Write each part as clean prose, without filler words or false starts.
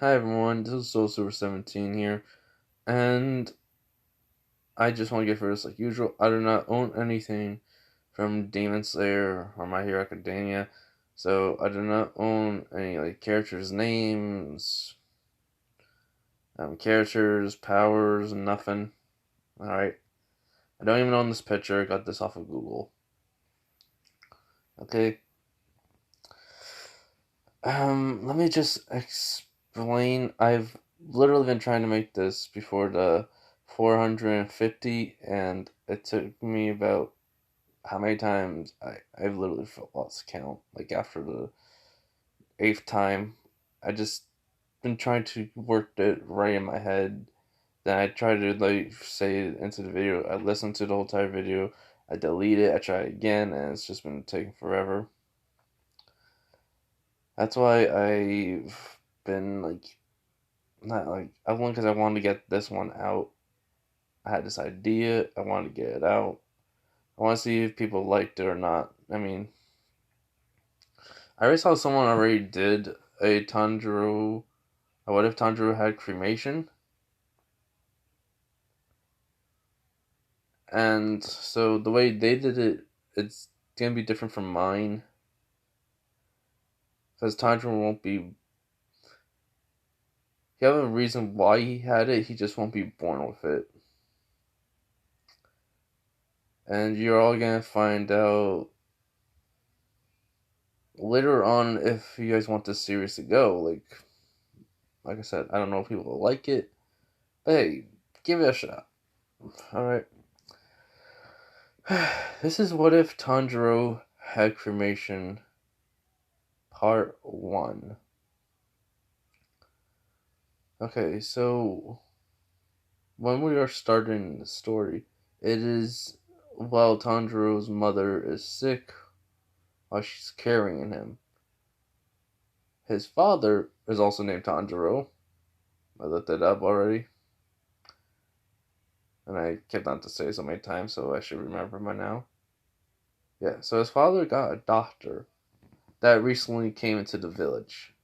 Hi everyone, this is Soul Super 17 here, and I just want to get first, like usual, I do not own anything from Demon Slayer or My Hero Academia, so I do not own any like characters' names, characters, powers, nothing. Alright, I don't even own this picture, I got this off of Google. Okay, let me just explain. I've literally been trying to make this before the 450, and it took me about how many times I've literally lost count. Like after the eighth time, I just been trying to work it right in my head. Then I try to like say it into the video. I listen to the whole entire video. I delete it. I try again, and it's just been taking forever. That's why I've been like not like I want because I wanted to get this one out. I had this idea. I wanted to get it out. I want to see if people liked it or not. I mean, I already saw someone already did a tanjiro. What if tanjiro had cremation? And so the way they did it, it's gonna be different from mine because tanjiro won't be. He have a reason why he had it. He just won't be born with it. And you're all gonna find out later on if you guys want this series to go. Like I said, I don't know if people will like it, but hey, give it a shot. All right. This is what if Tanjiro had cremation, part one. Okay, so when we are starting the story, it is while Tanjiro's mother is sick while she's carrying him. His father is also named Tanjiro. I looked it up already. And I kept on to say so many times, so I should remember by now. Yeah, so his father got a doctor that recently came into the village.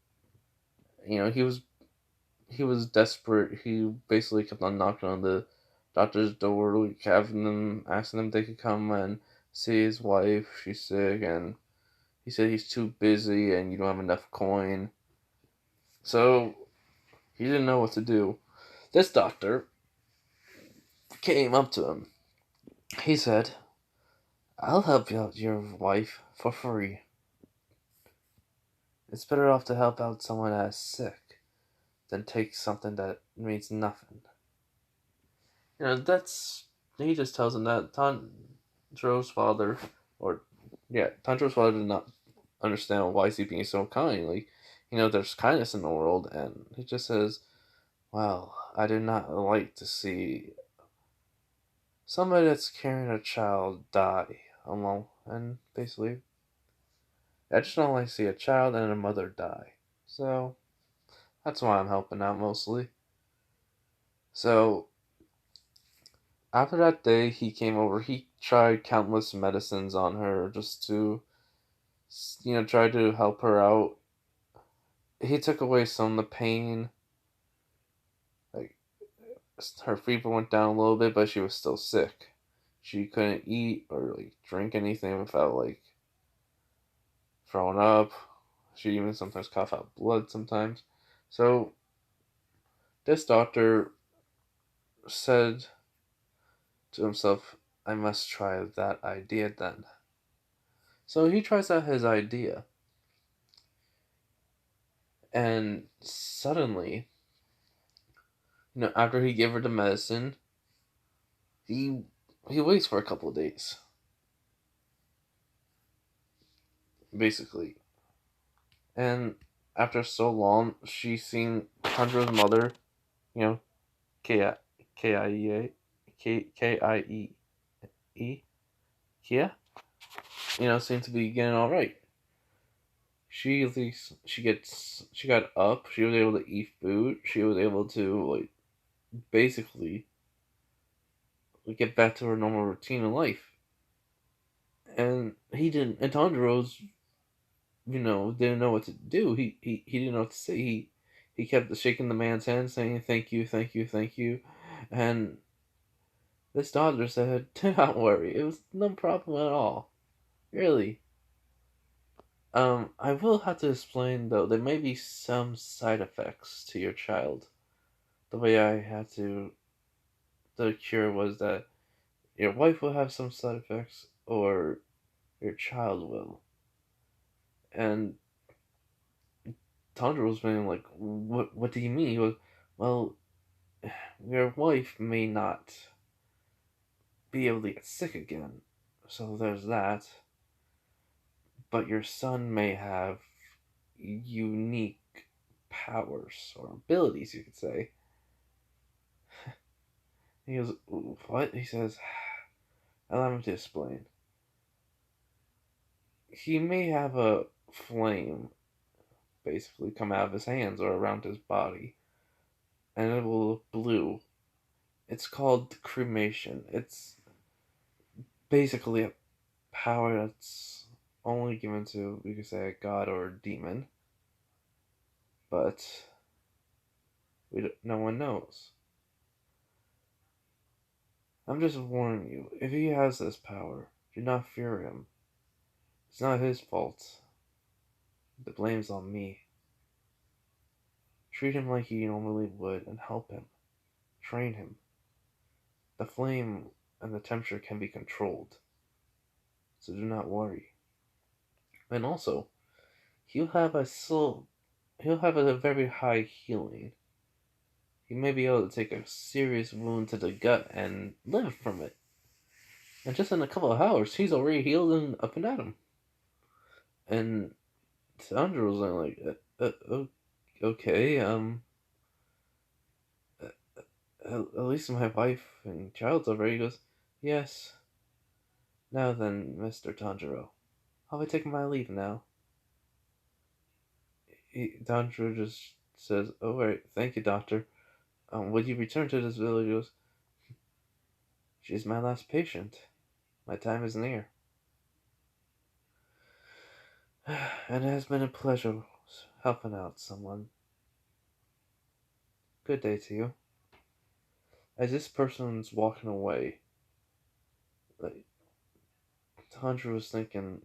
He was desperate. He basically kept on knocking on the doctor's door, like having them asking them if they could come and see his wife. She's sick, and he said he's too busy and you don't have enough coin. So he didn't know what to do. This doctor came up to him. He said, "I'll help you out your wife for free. It's better off to help out someone that's sick than take something that means nothing." That's he just tells him that Tanjiro's father, or yeah, Tanjiro's father did not understand why is he being so kind. Like, there's kindness in the world, and he just says, "Well, I do not like to see somebody that's carrying a child die alone." And basically, I just don't like to see a child and a mother die. So that's why I'm helping out mostly. So after that day, he came over. He tried countless medicines on her just to, try to help her out. He took away some of the pain. Like, her fever went down a little bit, but she was still sick. She couldn't eat or like drink anything without like throwing up. She even sometimes cough out blood sometimes. So this doctor said to himself, "I must try that idea then." So he tries out his idea, and suddenly, after he gave her the medicine, he he waits for a couple of days, basically. And after so long, she's seen Tanjiro's mother, you know, K K I E A K Kia, seems to be getting all right. She at least she got up. She was able to eat food. She was able to like basically get back to her normal routine in life. And he didn't. And Tanjiro's didn't know what to do. He didn't know what to say. he kept shaking the man's hand, saying, "Thank you, thank you, thank you." And this doctor said, "Do not worry. It was no problem at all. Really." I will have to explain though, there may be some side effects to your child. The way I had to, the cure was that your wife will have some side effects, or your child will. And Tundra was being like, what do you mean? He goes, well, your wife may not be able to get sick again, so there's that. But your son may have unique powers or abilities, you could say. He goes, what? He says, allow me to explain. He may have a flame basically come out of his hands or around his body, and it will look blue. It's called cremation. It's basically a power that's only given to, we could say, a god or a demon, but no one knows. I'm just warning you, if he has this power, do not fear him. It's not his fault. The blame's on me. Treat him like you normally would and help him. Train him. The flame and the temperature can be controlled, so do not worry. And also, he'll have a soul. He'll have a very high healing. He may be able to take a serious wound to the gut and live from it. And just in a couple of hours, he's already healed and up and at him. And Sandra was like, okay, at least my wife and child's over. He goes, yes. Now then, Mr. Tanjiro, I'll be taking my leave now. Tanjiro just says, oh, right, thank you, doctor. Would you return to this village? He goes, she's my last patient. My time is near. And it has been a pleasure helping out someone. Good day to you. As this person's walking away, like, Tanjiro was thinking,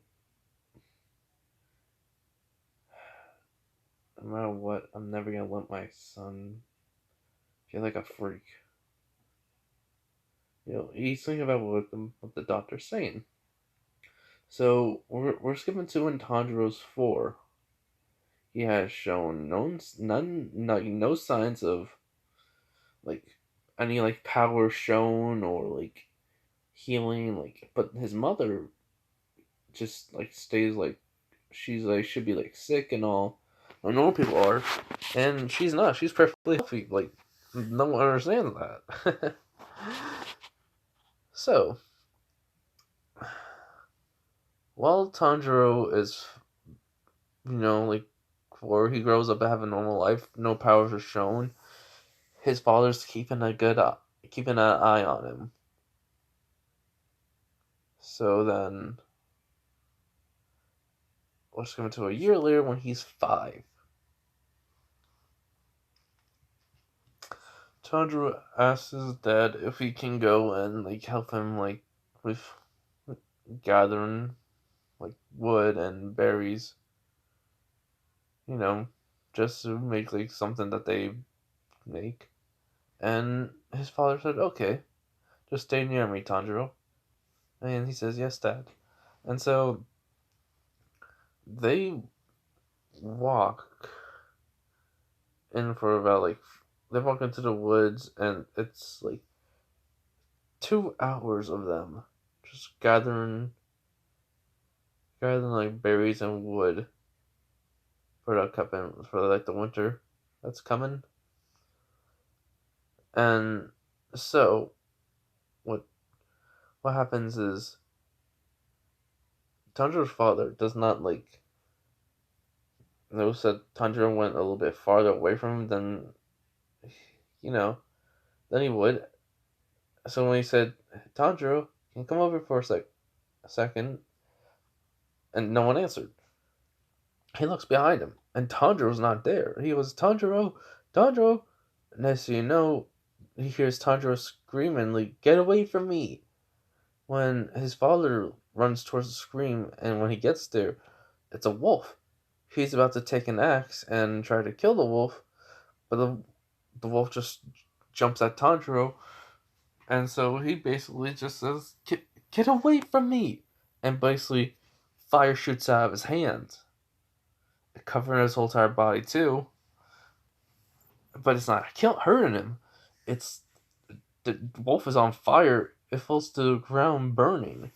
no matter what, I'm never gonna let my son feel like a freak. He's thinking about what the doctor's saying. So we're skipping to in Tanjiro's 4. He has shown no signs of like any like power shown or like healing, like, but his mother just like stays like she's like should be like sick and all. Or normal people are, and she's not. She's perfectly healthy. Like no one understands that. So while Tanjiro is, like, before he grows up to have a normal life, no powers are shown. His father's keeping an eye on him. So then, let's go into a year later when he's 5. Tanjiro asks his dad if he can go and like help him like with gathering like wood and berries, you know, just to make like something that they make. And his father said, "Okay, just stay near me, Tanjiro." And he says, "Yes, Dad." And so they walk in for about like they walk into the woods, and it's like 2 hours of them just gathering like berries and wood for the coming for like the winter that's coming. And so what happens is Tanjiro's father does not like notice that Tanjiro went a little bit farther away from him you know than he would. So when he said, "Tanjiro, can you come over for a second?" and no one answered, he looks behind him, and Tanjiro's not there. He goes, Tanjiro, Tanjiro. Next thing you know, he hears Tanjiro screaming, like, get away from me. When his father runs towards the scream, and when he gets there, it's a wolf. He's about to take an axe and try to kill the wolf, but the wolf just jumps at Tanjiro, and so he basically just says, get away from me! And basically, fire shoots out of his hand, covering his whole entire body too. But it's not hurting him. It's the wolf is on fire. It falls to the ground burning.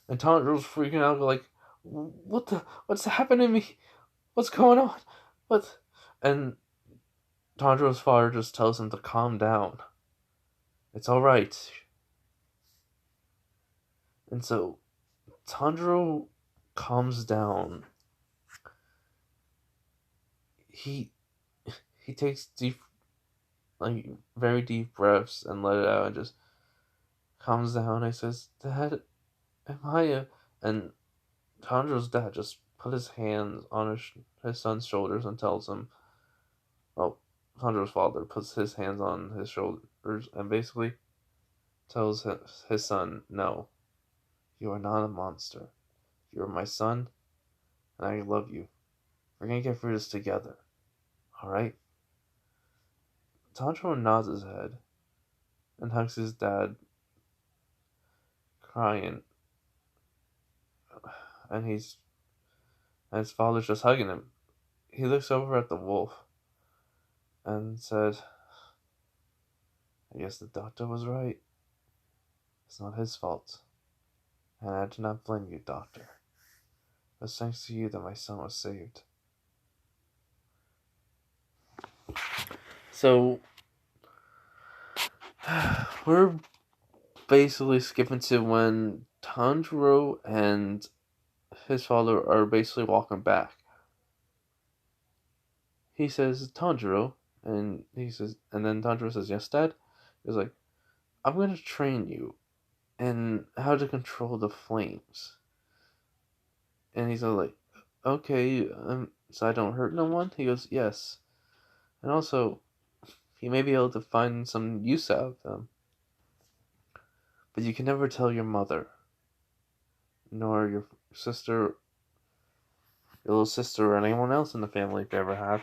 And Tanjiro's freaking out, like, what's happening to me? What's going on? What? And Tanjiro's father just tells him to calm down. It's alright. And so Tanjiro calms down. He he takes deep, like, very deep breaths and let it out and just calms down. And he says, Dad, am I a... And Tanjiro's dad just put his hands on his son's shoulders and tells him, well, Tanjiro's father puts his hands on his shoulders and basically tells his son, no, you are not a monster. You are my son, and I love you. We're gonna get through this together. Alright? Tanjiro nods his head and hugs his dad, crying, and his father's just hugging him. He looks over at the wolf and said, I guess the doctor was right. It's not his fault. And I do not blame you, doctor. It was thanks to you that my son was saved. So, we're basically skipping to when Tanjiro and his father are basically walking back. He says, Tanjiro, and then Tanjiro says, yes, Dad? He's like, I'm going to train you in how to control the flames. And he's all like, okay, so I don't hurt no one? He goes, yes. And also, you may be able to find some use out of them. But you can never tell your mother, nor your sister, your little sister, or anyone else in the family if you ever have.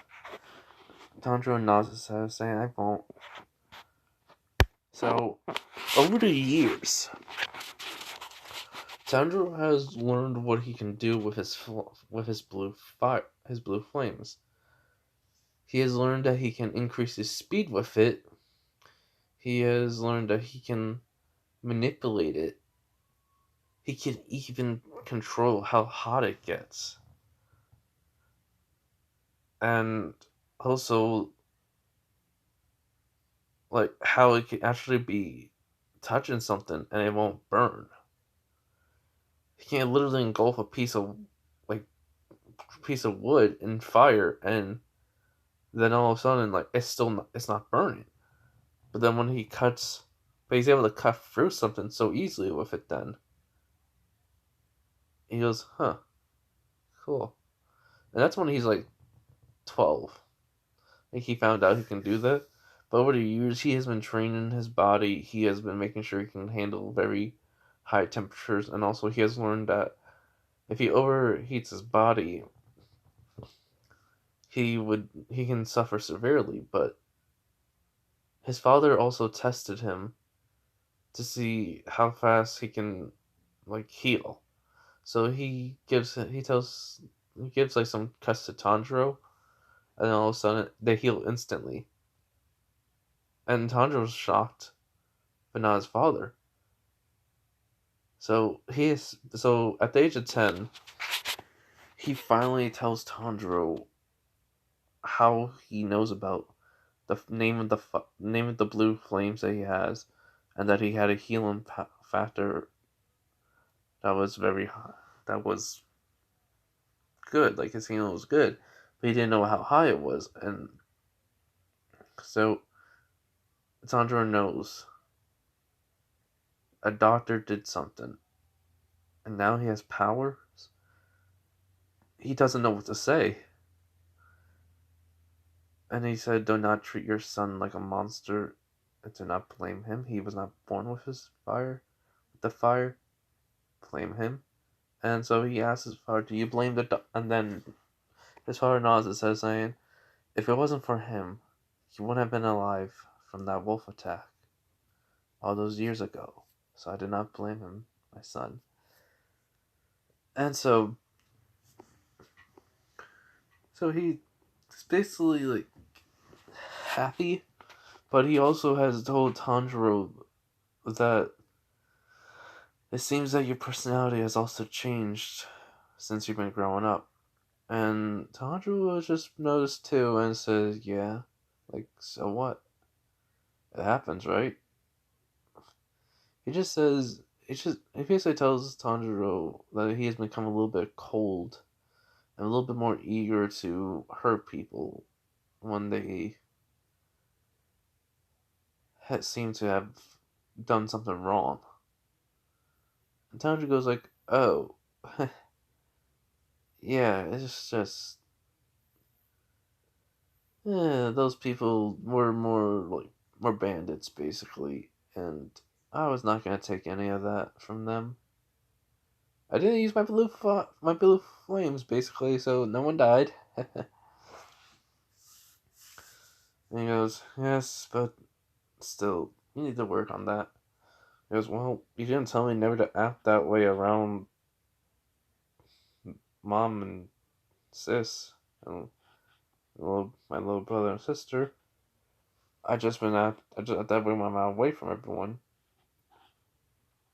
Tanjiro nods his head, saying, I won't. So, over the years, Tanjiro has learned what he can do with his blue flames. He has learned that he can increase his speed with it. He has learned that he can manipulate it. He can even control how hot it gets. And also, like, how it can actually be touching something and it won't burn. He can literally engulf a piece of wood in fire, and then all of a sudden, like, it's not burning. But then when but he's able to cut through something so easily with it. Then he goes, huh, cool. And that's when he's like 12. Like, he found out he can do that. But over the years, he has been training his body. He has been making sure he can handle very high temperatures, and also he has learned that if he overheats his body, he can suffer severely. But his father also tested him to see how fast he can, like, heal. So he gives like some cuts to Tanjiro, and then all of a sudden they heal instantly. And Tanjiro's shocked, but not his father. So at the age of 10, he finally tells Tanjiro how he knows about the name of the blue flames that he has, and that he had a healing factor that was that was good. Like, his healing was good, but he didn't know how high it was, and so Tanjiro knows a doctor did something, and now he has powers. He doesn't know what to say. And he said, "Do not treat your son like a monster. Do not blame him. He was not born with the fire. Blame him." And so he asks his father, "Do you blame the?" And then his father nods and says, "Saying, if it wasn't for him, he wouldn't have been alive from that wolf attack all those years ago. So I did not blame him, my son." And so he's basically like happy, but he also has told Tanjiro that it seems that your personality has also changed since you've been growing up. And Tanjiro has just noticed too and says, "Yeah, like, so what? It happens, right?" He just says, he basically tells Tanjiro that he has become a little bit cold and a little bit more eager to hurt people when they seem to have done something wrong. And Tanjiro goes like, "Oh, yeah, it's just, those people were more bandits basically, and I was not gonna take any of that from them. I didn't use my blue flames basically, so no one died." And he goes, "Yes, but still, you need to work on that." He goes, "Well, you didn't tell me never to act that way around mom and sis and my little brother and sister. I just that way when I'm away from everyone.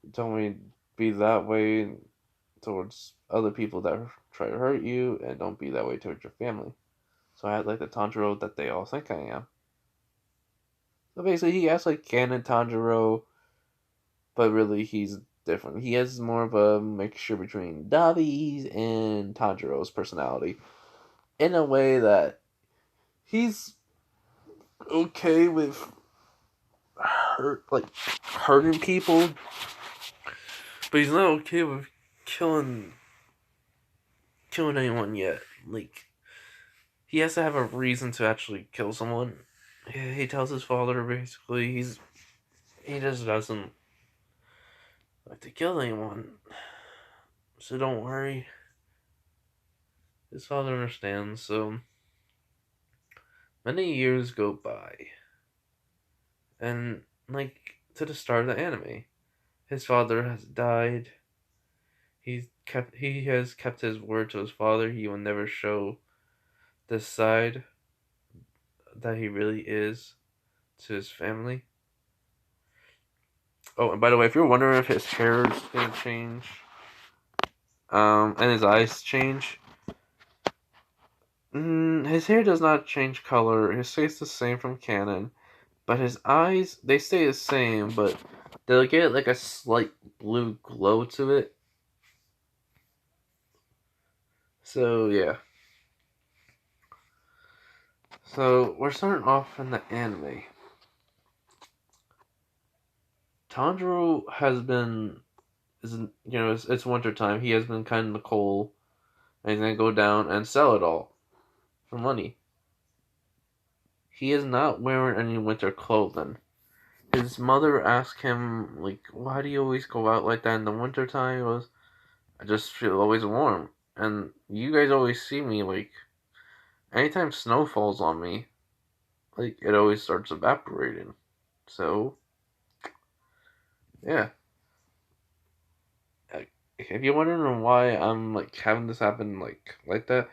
You told me to be that way towards other people that try to hurt you, and don't be that way towards your family. So I had like the Tanjiro that they all think I am." So basically, he acts like canon Tanjiro, but really he's different. He has more of a mixture between Davi's and Tanjiro's personality in a way that he's okay with hurting people, but he's not okay with killing killing anyone yet. Like, he has to have a reason to actually kill someone. He tells his father basically he just doesn't like to kill anyone. So don't worry. His father understands. So many years go by, and like to the start of the anime, his father has died. He has kept his word to his father. He will never show this side that he really is to his family. Oh, and by the way, if you're wondering if his hair is gonna change, and his eyes change, his hair does not change color. It stays the same from canon, but his eyes they stay the same, but they'll get like a slight blue glow to it. So yeah. So we're starting off in the anime. Tanjiro has been, it's winter time. He has been kind of cold, and he's gonna go down and sell it all for money. He is not wearing any winter clothing. His mother asked him, like, "Why do you always go out like that in the winter time?" He goes, "I just feel always warm, and you guys always see me like, anytime snow falls on me, like it always starts evaporating. So yeah." If you're wondering why I'm like having this happen like that,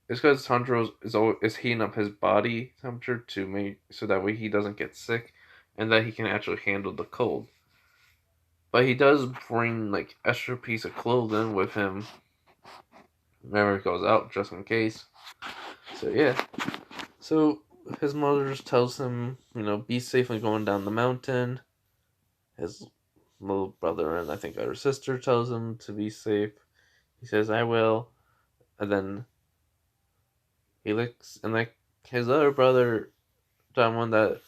it's because Tanjiro is heating up his body temperature to make so that way he doesn't get sick, and that he can actually handle the cold. But he does bring like extra piece of clothing with him whenever he goes out, just in case. So yeah. So his mother just tells him, be safe when going down the mountain. His little brother and I think her sister tells him to be safe. He says, "I will," and then he looks and like his other brother, that one that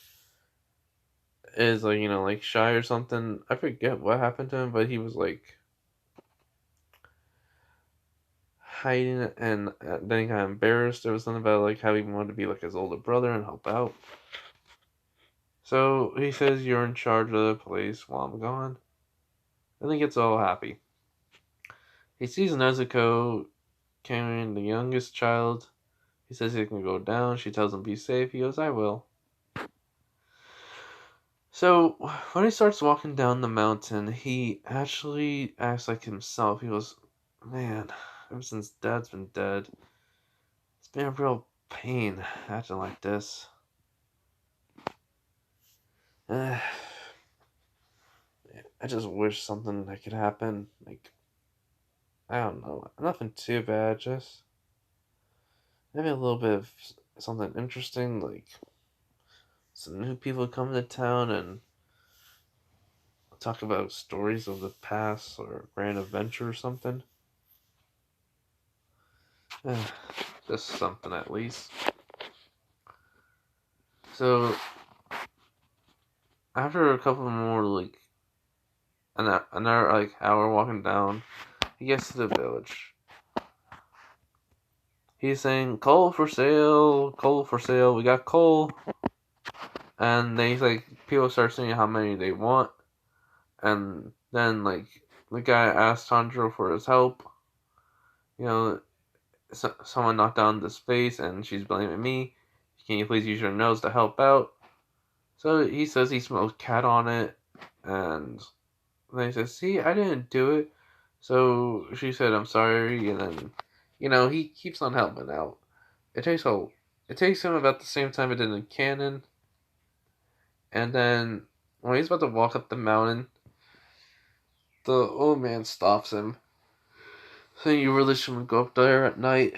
is like like shy or something. I forget what happened to him, but he was like hiding it, and then he got embarrassed. There was something about like how he wanted to be like his older brother and help out. So he says, "You're in charge of the place while I'm gone." And he gets all happy. He sees Nezuko carrying the youngest child. He says he can go down. She tells him be safe. He goes, "I will." So when he starts walking down the mountain, he actually acts like himself. He goes, "Man, ever since Dad's been dead, it's been a real pain acting like this. I just wish something that could happen. Like, I don't know, nothing too bad. Just maybe a little bit of something interesting, like some new people come to town and talk about stories of the past or a grand adventure or something. Just something at least." So after a couple more like another like hour walking down, he gets to the village. He's saying coal for sale, coal for sale. We got coal, and then he's like people start saying how many they want, and then like the guy asks Tanjiro for his help. You know, someone knocked down the space, and she's blaming me. Can you please use your nose to help out? So he says he smells cat on it, and then he says, "See, I didn't do it." So she said, "I'm sorry," and then, he keeps on helping out. It takes it takes him about the same time it did in Canon, and then when he's about to walk up the mountain, the old man stops him, saying, "You really shouldn't go up there at night.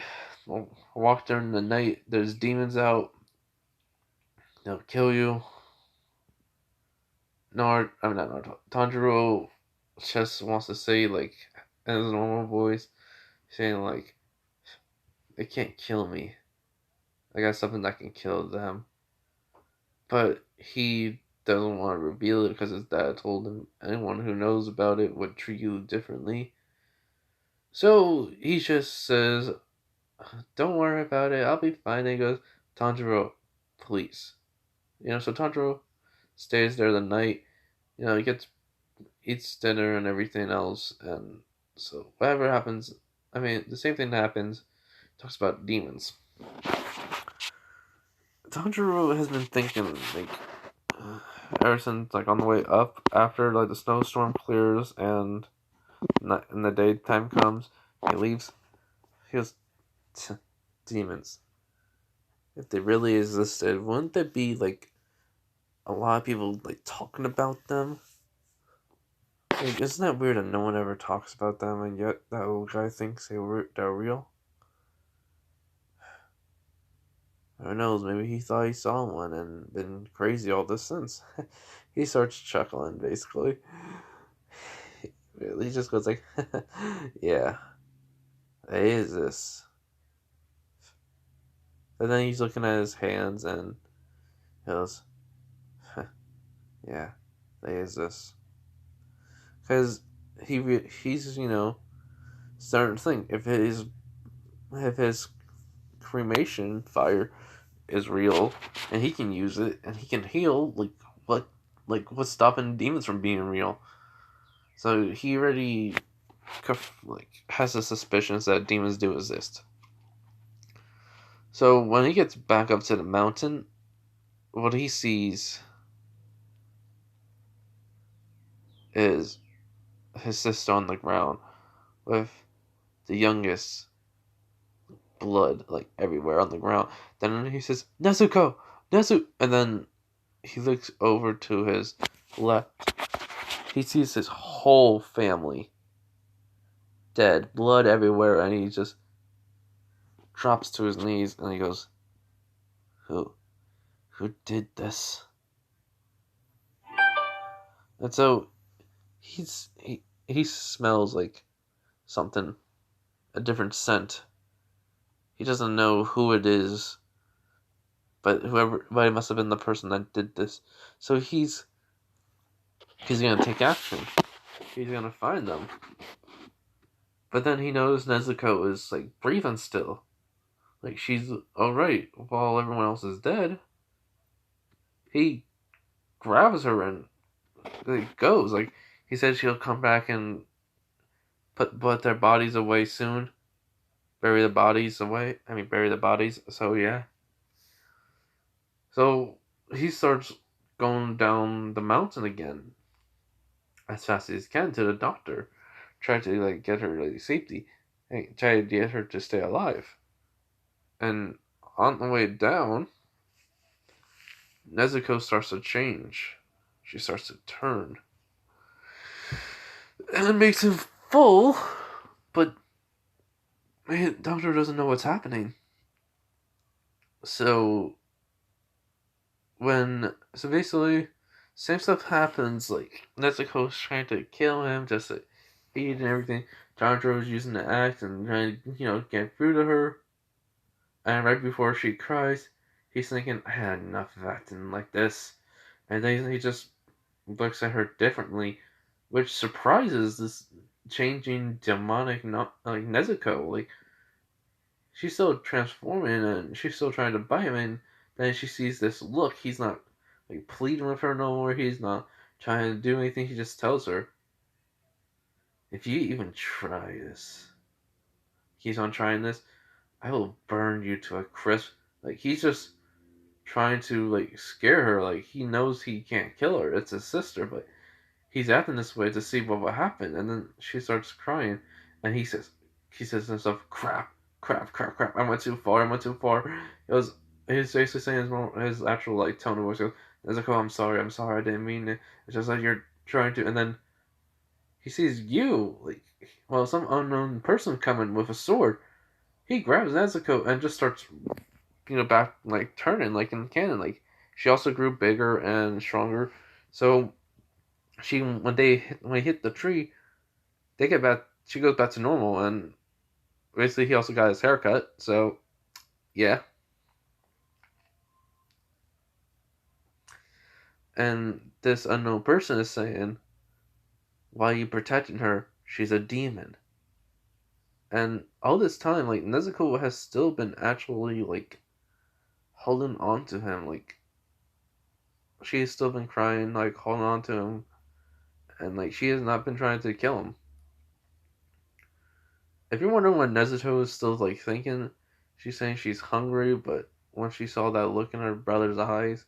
Walk there in the night. There's demons out. They'll kill you." No, I mean, not Tanjiro just wants to say, like, in his normal voice, saying, like, "They can't kill me. I got something that can kill them." But he doesn't want to reveal it because his dad told him anyone who knows about it would treat you differently. So he just says, "Don't worry about it. I'll be fine." And he goes, "Tanjiro, please." So Tanjiro stays there the night. He eats dinner and everything else. And so whatever happens, I mean, the same thing happens. Talks about demons. Tanjiro has been thinking, like, ever since, like, on the way up, after, like, the snowstorm clears and the daytime comes, he leaves. He goes, demons. If they really existed, wouldn't there be, like, a lot of people, like, talking about them? Like, isn't that weird that no one ever talks about them, and yet that old guy thinks they're real? Who knows, maybe he thought he saw one and been crazy all this since. He starts chuckling, basically. He just goes like, "Yeah, it is this." And then he's looking at his hands and he goes, "Yeah, it is this." Because he's starting to think if his cremation fire is real and he can use it and he can heal, what's stopping demons from being real? So he already has the suspicions that demons do exist. So when he gets back up to the mountain, what he sees is his sister on the ground with the youngest blood like everywhere on the ground. Then he says, "Nezuko, Nezu," and then he looks over to his left. He sees his whole family dead, blood everywhere, and he just drops to his knees and he goes, "Who did this?" And so he smells like something, a different scent. He doesn't know who it is, but it must have been the person that did this. So he's gonna take action. He's gonna find them. But then he knows Nezuko is like breathing still. Like she's alright while everyone else is dead. He grabs her and like, goes. Like he said she'll come back and put their bodies away soon. Bury the bodies away. I mean bury the bodies. So yeah. So he starts going down the mountain again as fast as he can to the doctor. Try to like get her like safety. And try to get her to stay alive. And on the way down, Nezuko starts to change. She starts to turn. And it makes him full, but man, Doctor doesn't know what's happening. So basically same stuff happens, like Nezuko's trying to kill him, just to feed and everything. Tanjiro's using the axe and trying to, get through to her. And right before she cries, he's thinking, I had enough of acting like this. And then he just looks at her differently, which surprises this changing demonic like Nezuko. Like she's still transforming and she's still trying to bite him, and then she sees this look. He's not like pleading with her no more. He's not trying to do anything. He just tells her, "If you even try this, keeps on trying this, I will burn you to a crisp." Like he's just trying to like scare her. Like he knows he can't kill her. It's his sister, but he's acting this way to see what will happen. And then she starts crying, and he says to himself, "Crap, crap, crap, crap! I went too far. I went too far." He's basically saying his actual like tone of voice. He's like, "Oh, I'm sorry, I didn't mean it. It's just like you're trying to." And then he sees you, like, well, some unknown person coming with a sword. He grabs Nezuko and just starts, back like turning like in the canon. Like she also grew bigger and stronger. So when he hit the tree, they get back. She goes back to normal, and basically he also got his haircut. So yeah, and this unknown person is saying, "Why are you protecting her? She's a demon." And all this time, like Nezuko has still been actually like holding on to him. Like she's still been crying, like holding on to him, and like she has not been trying to kill him. If you're wondering what Nezuko is still like thinking, she's saying she's hungry, but when she saw that look in her brother's eyes,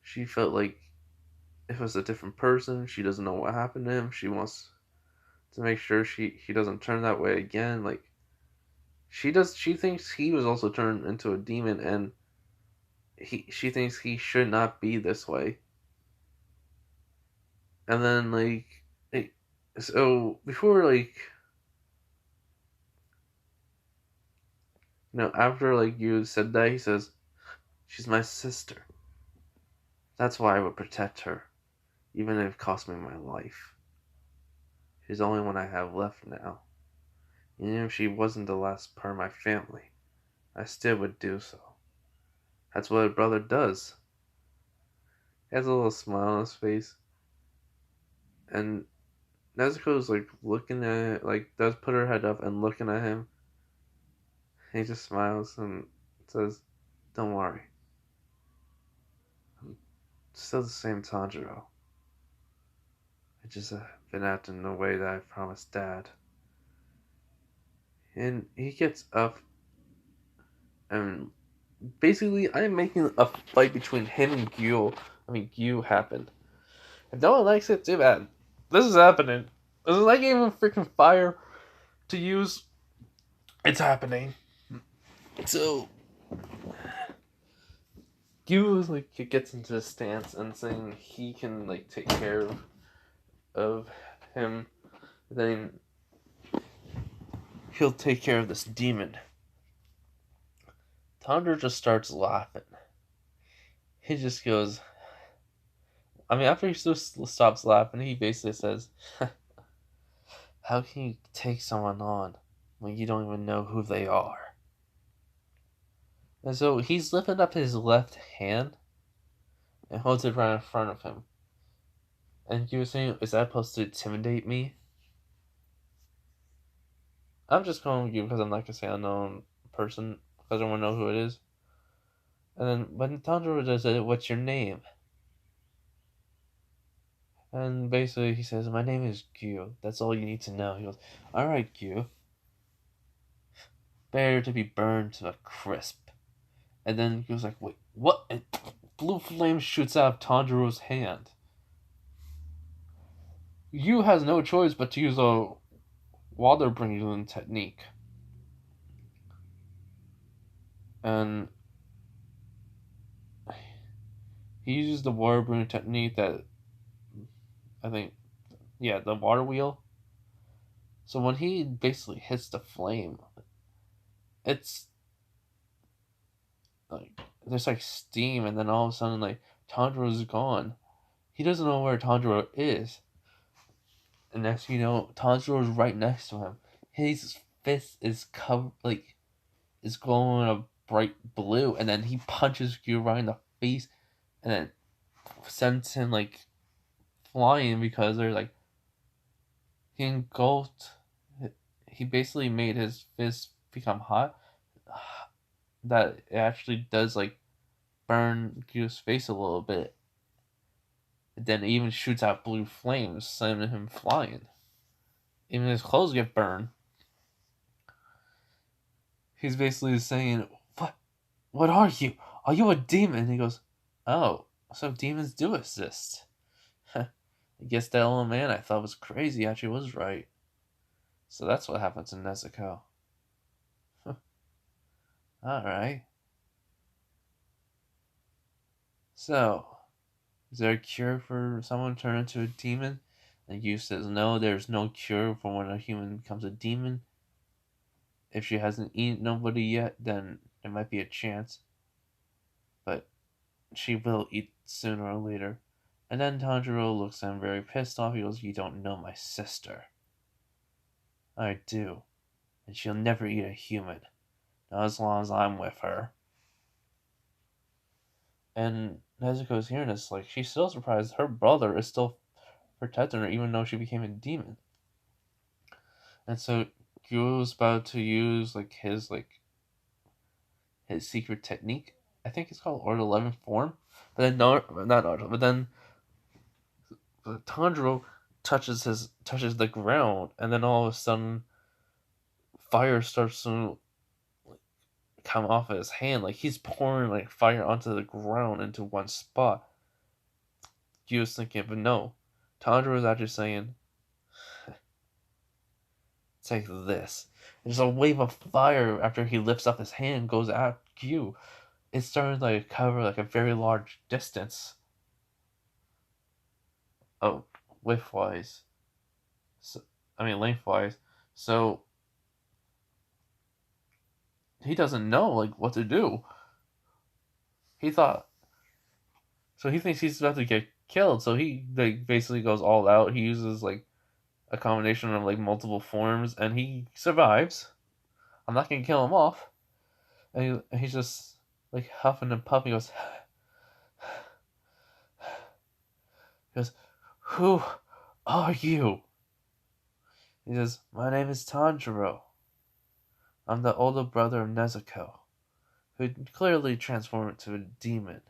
she felt like if it's a different person, she doesn't know what happened to him. She wants to make sure he doesn't turn that way again. Like she thinks he was also turned into a demon, and she thinks he should not be this way. And then so before after you said that, he says, "She's my sister. That's why I would protect her, even if it cost me my life. She's the only one I have left now. Even if she wasn't the last part of my family, I still would do so. That's what a brother does." He has a little smile on his face, and Nezuko's looking at it, does put her head up and looking at him. And he just smiles and says, "Don't worry. I'm still the same Tanjiro. I just been acting the way that I promised Dad." And he gets up, and basically I'm making a fight between him and Gyu happened. And no one likes it too bad. This is happening. This is like even freaking fire to use. It's happening. So Gyu is gets into a stance and saying he can take care of him. Then he'll take care of this demon. Tanjiro just starts laughing. He just goes. After he stops laughing, he basically says, "How can you take someone on when you don't even know who they are?" And so he's lifting up his left hand and holds it right in front of him. And he was saying, "Is that supposed to intimidate me?" I'm just calling you because I'm not gonna say unknown person because I want to know who it is. And then when Tanjiro does it, what's your name? And basically he says, my name is Gyu. That's all you need to know. He goes, alright, Gyu. Better to be burned to a crisp. And then he was like, wait, what? And blue flame shoots out of Tanjiro's hand. Gyu has no choice but to use a water breathing technique. And he uses the water breathing technique that I think, yeah, the water wheel. So when he basically hits the flame, it's like there's like steam, and then all of a sudden, like Tanjiro's gone. He doesn't know where Tanjiro is, and next you know, Tanjiro's right next to him. His fist is covered, like, is glowing a bright blue, and then he punches Gyu right in the face, and then sends him like flying because they're like he engulfed. He basically made his fist become hot. That it actually does like burn Gyu's face a little bit. Then it even shoots out blue flames, sending him flying. Even his clothes get burned. He's basically saying, "What? What are you? Are you a demon?" And he goes, "Oh, so demons do exist." I guess that little man I thought was crazy actually was right. So that's what happens in Nezuko. Alright. So, is there a cure for someone turning into a demon? And Yu says, no, there's no cure for when a human becomes a demon. If she hasn't eaten nobody yet, then there might be a chance. But she will eat sooner or later. And then Tanjiro looks at him very pissed off. He goes, you don't know my sister. I do. And she'll never eat a human. Not as long as I'm with her. And Nezuko's hearing this, like, she's still surprised her brother is still protecting her, even though she became a demon. And so Gyu about to use his secret technique. I think it's called Order 11 form. But then no, not Order. But then Tanjiro touches the ground, and then all of a sudden fire starts to come off of his hand. Like he's pouring like fire onto the ground into one spot. Gyu was thinking, but no, Tanjiro is actually saying, "Take this." There's a wave of fire after he lifts up his hand, goes at Gyu. It's starting to like cover like a very large distance. Oh, widthwise. So, I mean lengthwise. So he doesn't know like what to do. He thought so he thinks he's about to get killed. So he like basically goes all out. He uses like a combination of like multiple forms, and he survives. I'm not gonna kill him off. He's just like huffing and puffing. He goes, "Who are you?" He says, "My name is Tanjiro. I'm the older brother of Nezuko, who clearly transformed into a demon,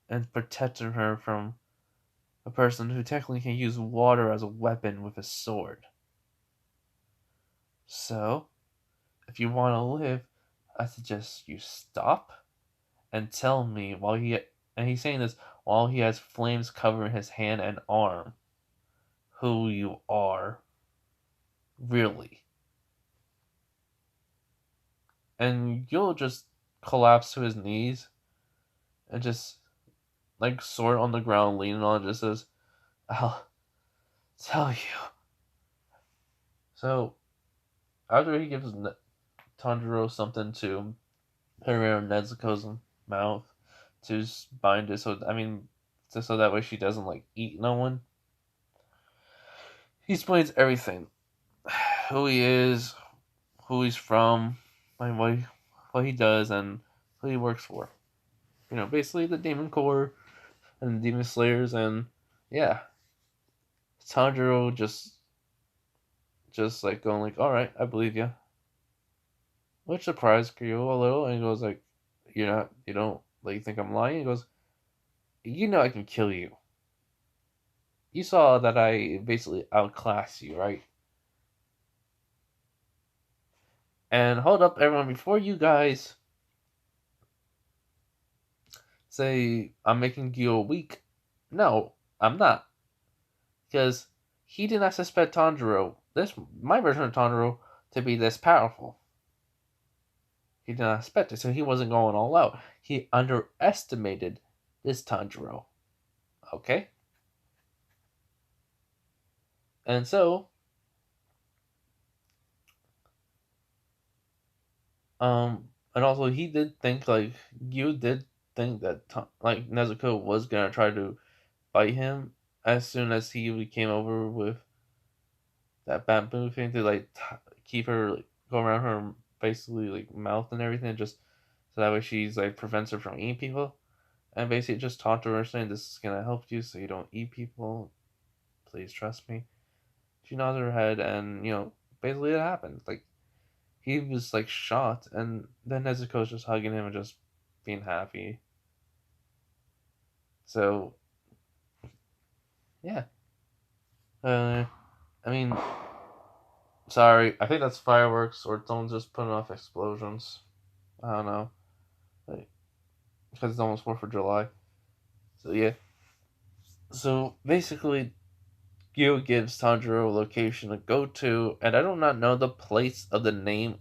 and protecting her from a person who technically can use water as a weapon with a sword. So, if you want to live, I suggest you stop and tell me while he and he's saying this while he has flames covering his hand and arm, who you are, really." And you'll just collapse to his knees and just like sword on the ground, leaning on it, just says, "I'll tell you." So after he gives Tanjiro something to put around Nezuko's mouth to bind it, so I mean, just so that way she doesn't like eat no one. He explains everything: who he is, who he's from, and what he does, and who he works for. You know, basically the Demon Corps and the Demon Slayers, and yeah, Tanjiro just like going like, "All right, I believe you," which surprised Kyo a little, and he goes like, "You're not, you don't like think I'm lying?" He goes, "You know I can kill you. You saw that I basically outclass you, right?" And hold up, everyone, before you guys say I'm making Gyo weak, no, I'm not, because he did not suspect Tanjiro, this my version of Tanjiro, to be this powerful. He did not expect it, so he wasn't going all out. He underestimated this Tanjiro. Okay? And so, and also he did think, like, you did think that, like, Nezuko was gonna try to bite him as soon as he came over with that bamboo thing to, like, keep her, like, go around her, basically, like, mouth and everything, just so that way she's, like, prevents her from eating people. And basically just taunted her saying, "This is gonna help you so you don't eat people. Please trust me." She nods her head, and basically it happened. Like he was like shot, and then Nezuko's just hugging him and just being happy. So yeah, uh, I mean, sorry, I think that's fireworks or someone's just putting off explosions. I don't know, like, because it's almost 4th of July. So yeah, so basically, Gyu gives Tanjiro a location to go to, and I do not know the place of the name.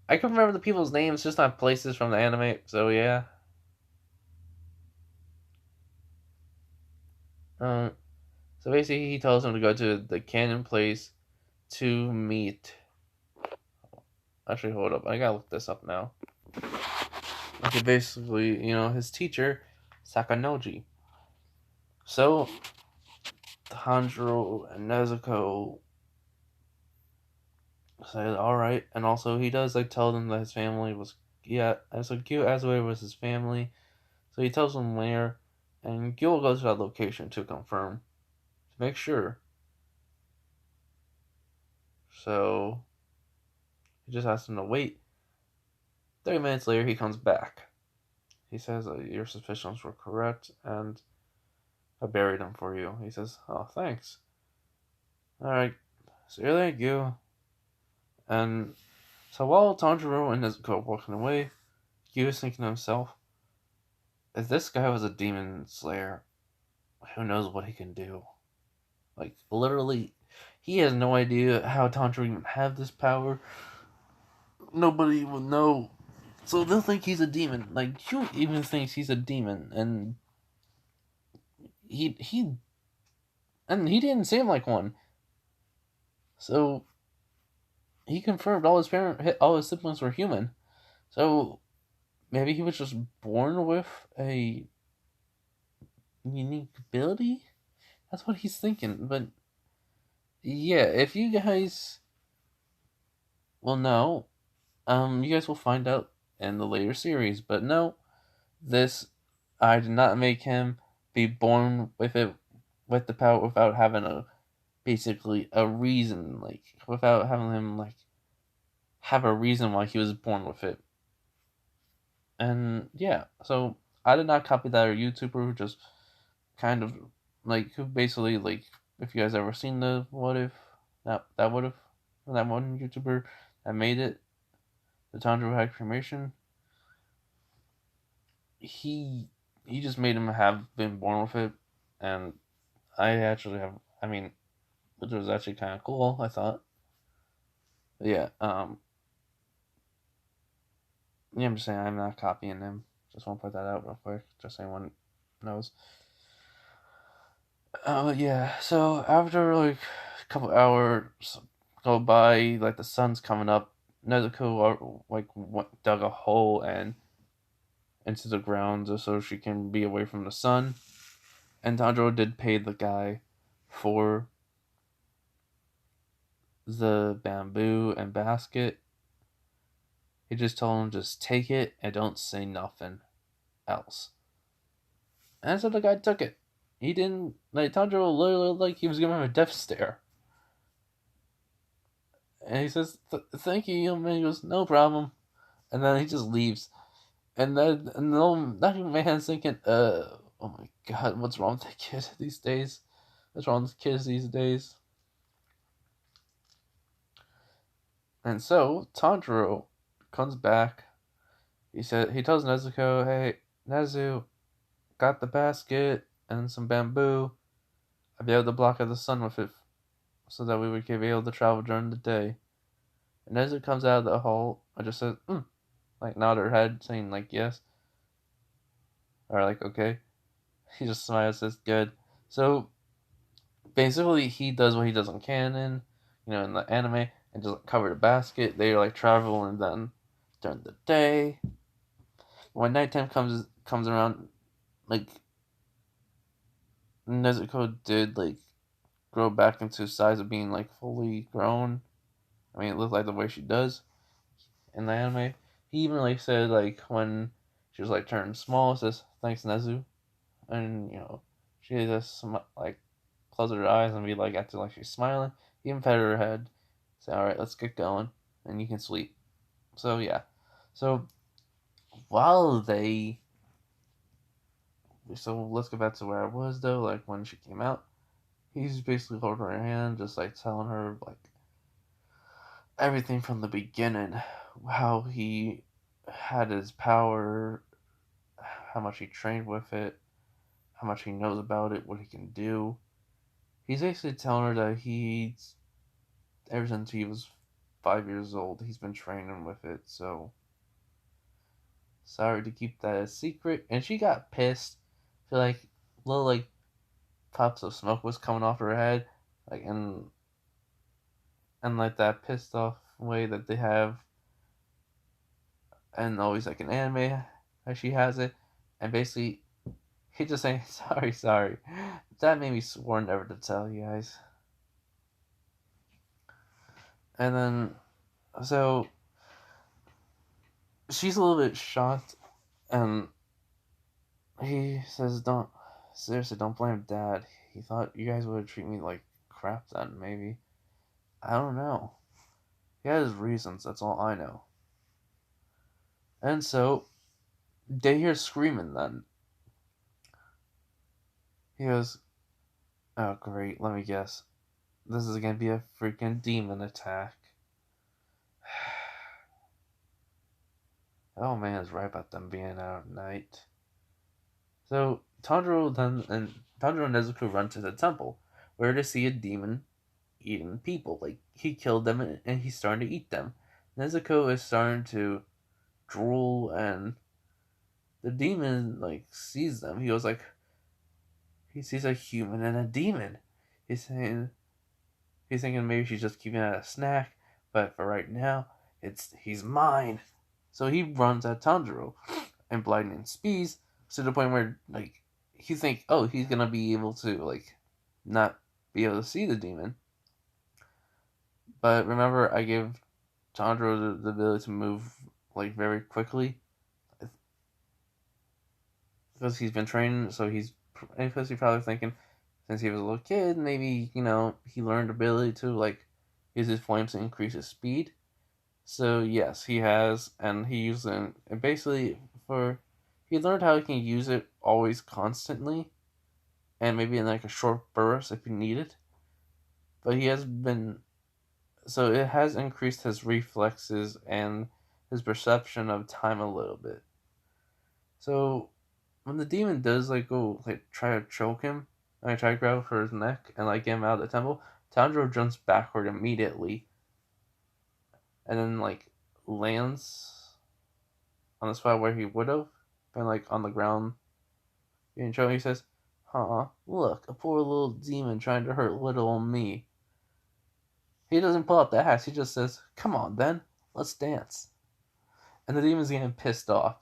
I can remember the people's names, just not places from the anime. So yeah. Um, so basically, he tells him to go to the Cannon place to meet. Actually, hold up. I gotta look this up now. Okay, basically, his teacher, Sakanoji. So, Tanjiro and Nezuko say, alright. And also, he does, like, tell them that his family was. Yeah, and so Gyu Azue was his family. So, he tells them where. And Gyu goes to that location to confirm. To make sure. So, he just asks him to wait. 30 minutes later, he comes back. He says, your suspicions were correct, and I buried them for you. He says, oh, thanks. Alright, so here they go. And so while Tanjiro and Nezuko are walking away, Gyu is thinking to himself, if this guy was a demon slayer, who knows what he can do? Like, literally, he has no idea how Tanjiro even have this power. Nobody will know. So they'll think he's a demon. Like, Gyu even thinks he's a demon, and he and he didn't seem like one. So he confirmed all his siblings were human. So maybe he was just born with a unique ability. That's what he's thinking. But yeah, if you guys will know, you guys will find out in the later series. But no, this I did not make him be born with it, with the power, without having a basically a reason, like without having him like have a reason why he was born with it. And yeah, so I did not copy that YouTuber who just kind of like who basically like if you guys ever seen the what if that would have that one YouTuber that made it, the Tanjiro had cremation, he he just made him have been born with it, and I actually have, I mean, which was actually kind of cool, I thought. But yeah, yeah, I'm just saying I'm not copying him. Just want to put that out real quick, just so anyone knows. Yeah. So after like a couple hours go by, like the sun's coming up, Nezuko like dug a hole and into the ground just so she can be away from the sun. And Tanjiro did pay the guy for the bamboo and basket. He just told him just take it and don't say nothing else. And so the guy took it. He didn't like Tanjiro literally like he was giving him a death stare. And he says, "Thank you, young man." He goes, "No problem." And then he just leaves. And the old that man's thinking, oh my god, what's wrong with the kid these days? What's wrong with kids these days? And so Tanjiro comes back. He tells Nezuko, "Hey, Nezu, got the basket and some bamboo. I'll be able to block out the sun with it, so that we would be able to travel during the day." And Nezu comes out of the hall. I just said, like nod her head, saying like yes or like okay. He just smiles, says good. So basically, he does what he does in canon, in the anime, and just cover the basket. They like travel, and then during the day, when nighttime comes around, like Nezuko did like grow back into size of being like fully grown. I mean, it looked like the way she does in the anime. He even like said like when she was like turned small, says thanks Nezu, and she just like close her eyes and be like acting like she's smiling. He even petted her head, say all right, let's get going, and you can sleep. So yeah, so while they so let's go back to where I was though. Like when she came out, he's basically holding her hand, just like telling her like everything from the beginning, how he had his power, how much he trained with it, how much he knows about it, what he can do. He's basically telling her that he's ever since he was 5 years old, he's been training with it. So sorry to keep that a secret. And she got pissed. Feel like little like puffs of smoke was coming off her head, like and like that pissed off way that they have, and always like an anime, how she has it, and basically he just saying sorry, sorry. That made me sworn never to tell you guys. And then so she's a little bit shocked, and he says, "Don't seriously, don't blame Dad. He thought you guys would treat me like crap then, maybe. I don't know. He had his reasons. That's all I know." And so they hear screaming. Then he goes, "Oh great, let me guess. This is gonna be a freaking demon attack." Oh man, is right about them being out at night. So Tanjiro and Nezuko run to the temple, where they see a demon eating people. Like he killed them and he's starting to eat them. Nezuko is starting to drool, and the demon like sees them. He goes like he sees a human and a demon. He's saying he's thinking maybe she's just keeping it a snack, but for right now, he's mine. So he runs at Tanjiro and blinding speeds to the point where like he think he's gonna be able to like not be able to see the demon. But remember, I gave Tanjiro the ability to move like very quickly because he's been training. So and plus he's probably thinking since he was a little kid, maybe he learned the ability to like use his flames to increase his speed. So yes, he has, and he used it. And basically, he learned how he can use it always constantly, and maybe in like a short burst if you need it. But he has been so it has increased his reflexes and his perception of time a little bit. So when the demon does like go like try to choke him, I try to grab for his neck and like get him out of the temple, Tanjiro jumps backward immediately, and then like lands on the spot where he would have been like on the ground being choked. He says, "Huh? Look, a poor little demon trying to hurt little old me." He doesn't pull out the axe. He just says, "Come on, then, let's dance." And the demon's getting pissed off.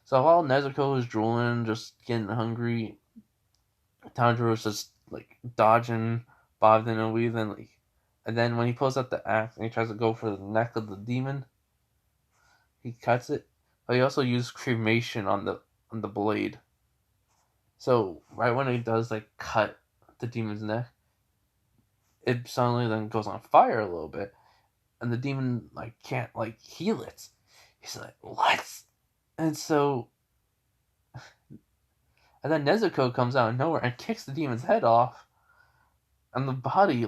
So while Nezuko is drooling, just getting hungry, Tanjiro's just like dodging, bobbing and weaving, like, and then when he pulls out the axe and he tries to go for the neck of the demon, he cuts it. But he also used cremation on the blade. So right when he does like cut the demon's neck, it suddenly then goes on fire a little bit, and the demon like can't like heal it. He's like, what? And so, and then Nezuko comes out of nowhere and kicks the demon's head off, and the body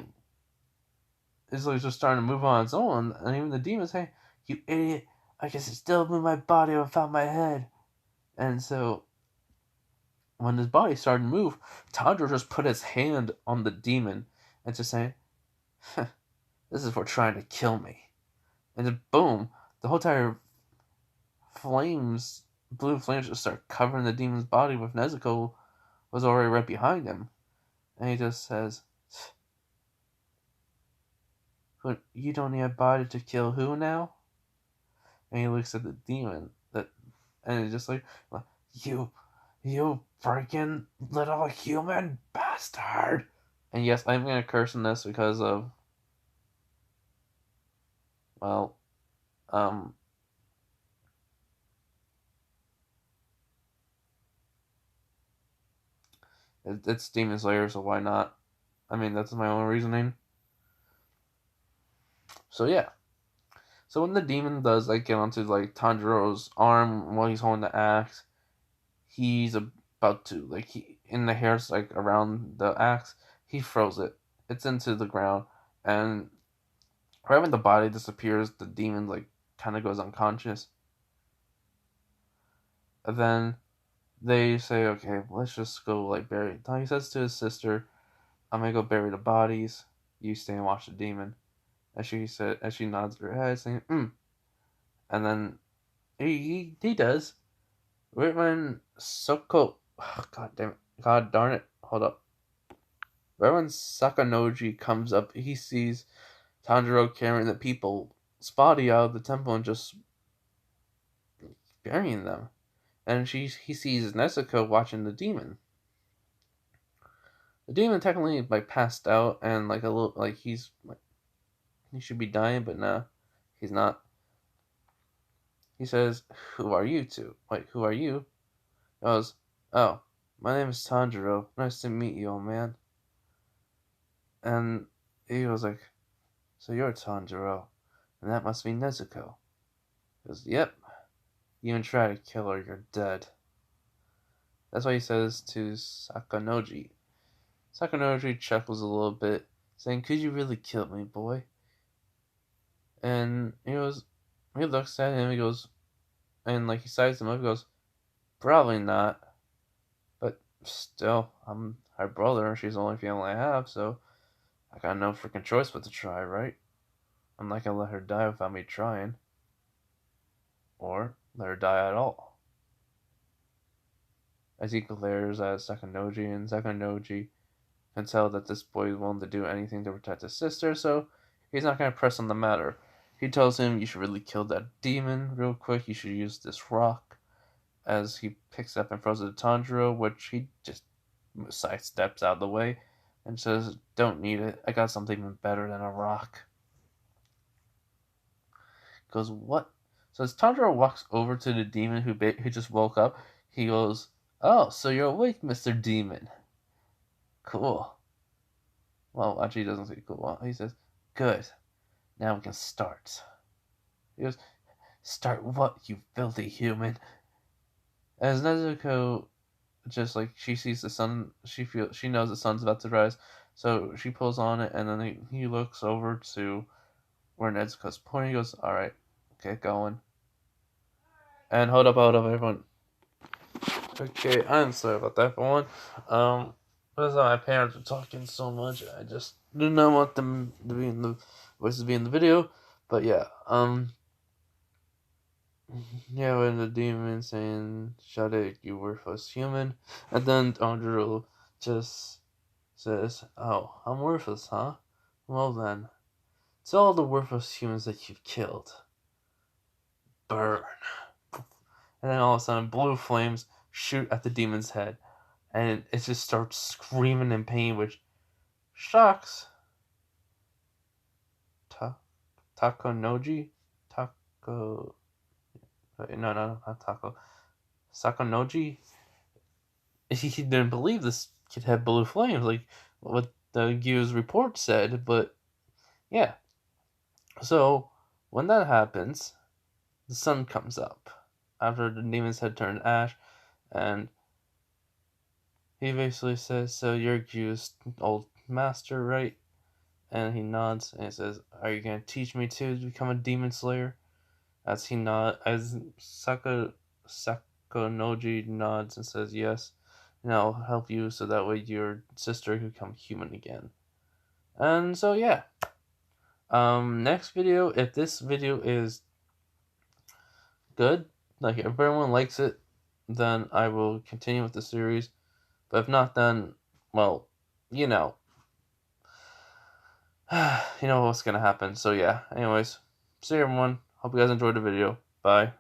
is like just starting to move on its own. And even the demon's saying, "You idiot! I guess it still moved my body without my head." And so, when his body started to move, Tanjiro just put his hand on the demon and just saying, huh, "This is for trying to kill me." And then boom, the whole entire flames, blue flames, just start covering the demon's body. With Nezuko was already right behind him, and he just says, "But you don't need a body to kill who now?" And he looks at the demon and he's just like, "You, you freaking little human bastard!" And yes, I'm gonna curse in this because of, well, um, it's Demon Slayer, so why not? I mean, that's my own reasoning. So yeah. So when the demon does like get onto like Tanjiro's arm while he's holding the axe, he's about to like he in the hairs like around the axe, he throws it. It's into the ground, and right when the body disappears, the demon like kind of goes unconscious. And then they say, "Okay, let's just go like bury." He says to his sister, "I'm gonna go bury the bodies. You stay and watch the demon." As she nods her head, saying, "Hmm." And then he does. Right when Soko, oh, God damn it, God darn it, hold up. Right when Sakanoji comes up, he sees Tanjiro carrying the people's body out of the temple and just burying them. And he sees Nezuko watching the demon. The demon technically like passed out and like a little like he's like he should be dying, but no, he's not. He says, "Who are you two? Wait, who are you?" I goes, "Oh, my name is Tanjiro. Nice to meet you, old man." And he was like, "So you're Tanjiro, and that must be Nezuko." He goes, "Yep. You even try to kill her, you're dead." That's why he says to Sakanoji. Sakanoji chuckles a little bit, saying, "Could you really kill me, boy?" And he looks at him, he goes, and like he sizes him up, he goes, "Probably not, but still, I'm her brother, and she's the only family I have, so I got no freaking choice but to try, right? I'm not gonna let her die without me trying, or let her die at all." As he glares at Sakanoji, and Sakanoji can tell that this boy is willing to do anything to protect his sister, so he's not going to press on the matter. He tells him, "You should really kill that demon real quick. You should use this rock," as he picks up and throws it to Tanjiro, which he just sidesteps out of the way and says, "Don't need it. I got something even better than a rock." He goes, "What?" So as Tanjiro walks over to the demon who just woke up, he goes, "Oh, so you're awake, Mr. Demon. Cool." Well, actually, he doesn't say cool. Well, he says, "Good. Now we can start." He goes, "Start what, you filthy human?" As Nezuko just like she sees the sun, she knows the sun's about to rise, so she pulls on it, and then he looks over to where Nezuko's pointing. He goes, "All right, get going." And hold up, everyone. Okay, I'm sorry about that for one. Because my parents were talking so much, I just do not want them to be in the voices to be in the video. But yeah, yeah, when the demon saying, "Shut it, you worthless human," and then Andrew just says, "Oh, I'm worthless, huh? Well then, to all the worthless humans that you've killed, burn." And then all of a sudden, blue flames shoot at the demon's head, and it just starts screaming in pain, which shocks Takonoji. Tako. No, not Tako. Sakonoji. He didn't believe this kid had blue flames, like what the Gyu's report said, but yeah. So when that happens, the sun comes up after the demon's head turned ash, and he basically says, "So you're Gyu's old master, right?" And he nods and he says, "Are you gonna teach me to become a demon slayer?" As Sakonoji nods and says yes, and I'll help you so that way your sister can become human again. And so yeah. Next video, if this video is good, like if everyone likes it, then I will continue with the series. But if not, then well, you know, you know what's gonna happen. So yeah. Anyways, see you everyone. Hope you guys enjoyed the video. Bye.